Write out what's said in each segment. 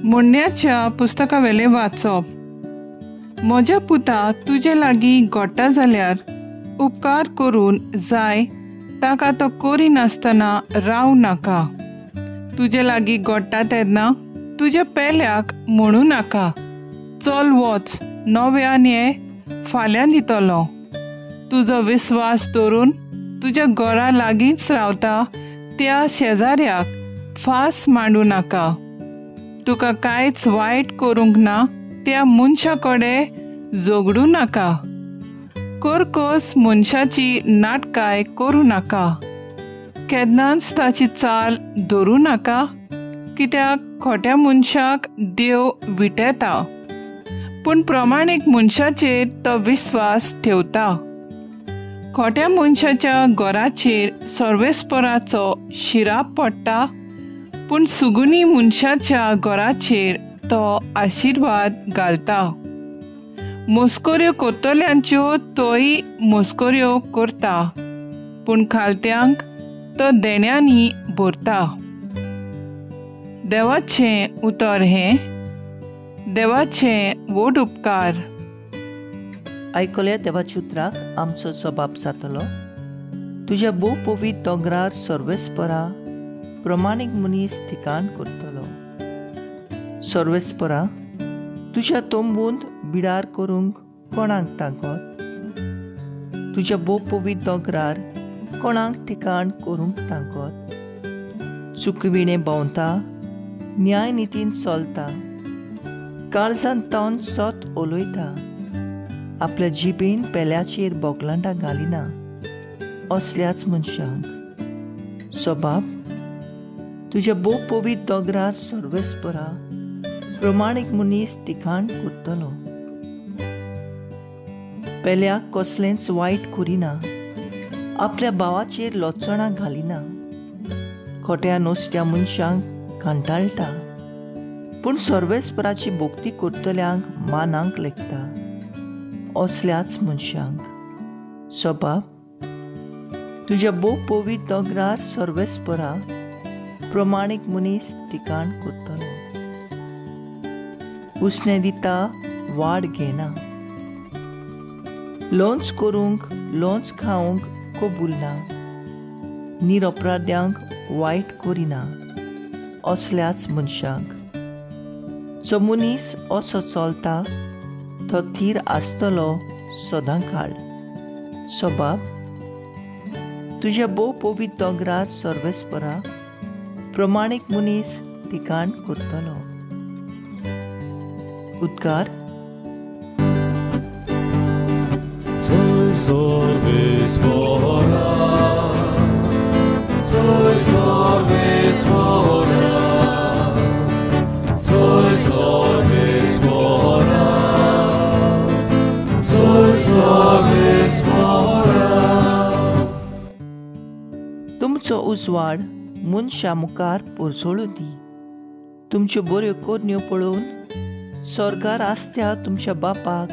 मोडण्याच्या पुस्तकावेलें वाचप। म्हज्या पुता तुजे लागीं घोट्टा जाल्यार उपकार करून जाय ताका तो करिनासतना रावं नाका। तुजे लागीं घोट्टा तेन्ना तुज्या पेल्याक म्हणू नाका, चल वच, नव्यान ये, फाल्यां दितलो। तुजो विस्वास दवरून तुज्या घरा लागींच रावता त्या शेजाऱ्याक फास मांडू नाका। तुका कांयच वायट करूंक ना त्या मनशा कडेन झगडूं नाका। करकोस मनशाची नाटकाय करूं नाका। केन्नाच ताची चाल धरूं नाका, कित्याक खोट्या मनशाक देव विटेता, पूण प्रमाणीक मनशाचेर तो विस्वास ठेवता। खोट्या मनशाच्या घराचेर सर्वेस्पराचो शिराप पडटा, पूण सुगुणी मनशाच्या घराचेर तो आशिर्वाद घालता। मस्कऱ्यो करतल्यांच्यो तोय मस्कऱ्यो करता, पूण खालत्यांक तो देण्यांनी भरता। देवाचें उतर हें, देवाचें व्हड उपकार। आयकल्या देवाच्या उतराक आमचो जबाब जातलो। तुज्या भोव पवित्र दोंगरार सर्वेस्परा प्रमाणीक मनीस ठिकाण करतलो। सर्वेस्परा, तुज्या तोंबून बिडार करूंक कोणाक तांकत? तुज्या भोव पवित्र दोंगरार कोणाक ठिकाण करूंक तांकत? चुकविणें भोंवता, न्याय नितीन चलता, काळजान तावन सोत उलयता, आपल्या जिबेन पेल्याचेर बोगलांडा घालिना, असल्याच मनशांक सबाब, तुज्या भोव पवित्र दोंगरार सर्वेस्परा प्रमाणीक मनीस ठिकाण करतलो। पेल्याक कसलेंच वायट करिना, आपल्या भावाचेर लोचणां घालिना, खोट्या नोसत्या मनशांक घांटाळटा, पूण सर्वेस्पराची भोक्ती करतल्यांक मानांक लेखता, असल्याच मनशांक सबाब, तुज्या भोव पवित्र दोंगरार सर्वेस्परा प्रमाणीक मनीस ठिकाण करतलो। उसने दिता, वाड घेना, लोंच करूंक लोंच खावंक कबूल ना, निरपराध्यांक वायट करिना, असल्याच मनशांक जो मनीस असो चलता तो थीर आसतलो सदां काळ। सबाब, तुज्या भोव पवित्र दोंगरार सर्वेस्परा प्रमाणीक मनीस ठिकाण करतलो। उद्गार Soy सर्वेस्परा, soy सर्वेस्परा, soy सर्वेस्परा, soy सर्वेस्परा। तुमचो उजवाड मनशा मुखार पोरसोळू दी। तुमच्यो बऱ्यो कोरण्यो पळोवन स्वर्गार आसत्या तुमच्या बापाक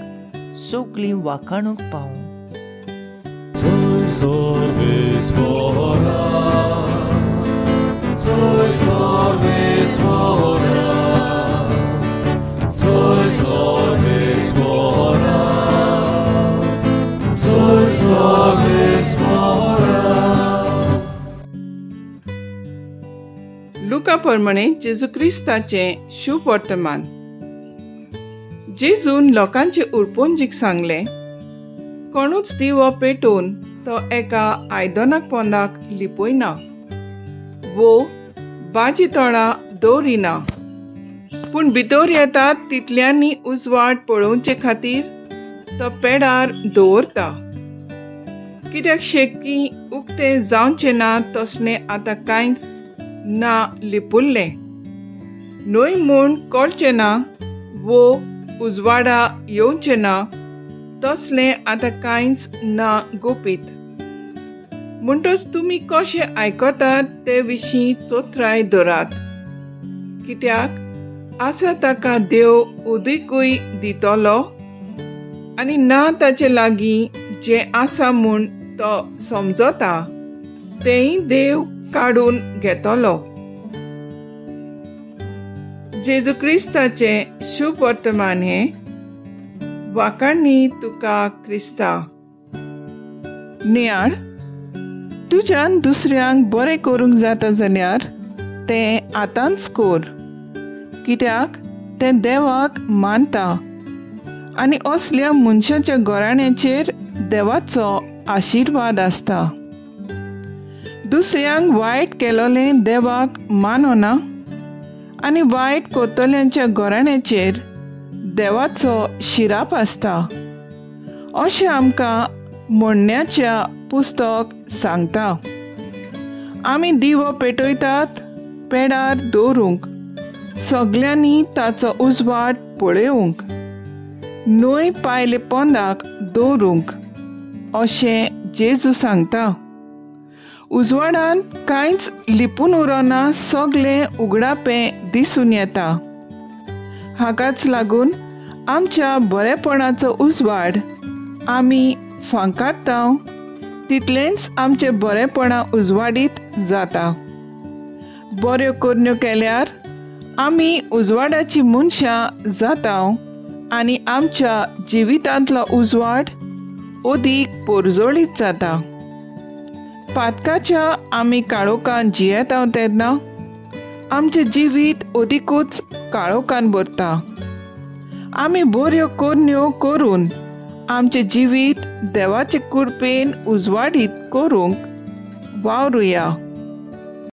सगळीं वाखाणूंक पावूं। Soy सर्वेस्परा, soy सर्वेस्परा, soy सर्वेस्परा, soy सर्वेस्परा। लुका प्रमाणे जेजू क्रिस्ताचें शुभ वर्तमान। जेजून लोकांचे उरपोंजीक सांगलें, कोणूच दिवो पेटोवन तो एका आयदनाक पोंदाक लिपयना, वो बाजी तळा दवरिना, पूण भितर येतात तितल्यांनी उजवाड पळोवचे खातीर तो पेडार दवरता, कित्याक शेकी उक्ते जावचें ना तसलें आतां कांयच ना लिपुल्लें, न्हय म्हूण कळचें ना, वो उजवाडा येवचें ना तसलें आतां कांयच ना गोपीत। म्हणटच तुमी कशें आयकतात ते विशीं चोत्राय धरात, कित्याक आसा ताका देव उदीकूय दितलो आनी ना ताचे लागीं जें आसा म्हूण तो समजता तेंय देव काडून घेतलो। जेजू क्रिस्ताचे शुभ वर्तमान हे वाकाणणी तुका क्रिस्ता. नियाळ, तुज्यान दुसऱ्यांक बरें करूंक जाता जाल्यार तें आतांच कर, कित्याक तें देवाक मानता आनी असल्या मनशाच्या घराण्याचेर देवाचो आशिर्वाद आसता. दुसऱ्यांक वायट केलोलें देवाक मानना आनी वायट कोत्तोल्यांच्या घराण्याचेर देवाचो शिराप आसता अशें आमकां म्हणण्याच्या पुस्तक सांगता. आमी दिवो पेटयतात पेडार दवरूंक, सगल्यांनी ताचो उजवाड पळोवंक, न्हंय पायले पोंदाक दवरूंक अशें जेजू सांगता. उजवाडान कांयच लिपून उरोना, सगळें उगडापें दिसून येता. हाकाच लागून आमच्या बरेपणाचो उजवाड आमी फांकाडटा तितलेंच आमचें बरेपणां उजवाडीत जाता. बऱ्यो करण्यो केल्यार आमी उजवाडाची मनशां जाता आनी आमच्या जिवितांतलो उजवाड अदीक पोरजोळीत जाता. पातकाच्या आमी काळोखान जियेता तेन्ना आमचें जिवीत अदीकूच काळोखान भरता. आमी बऱ्यो करण्यो करून आमचें जिवीत देवाचे कृपेन उजवाडीत करूंक वावरुया.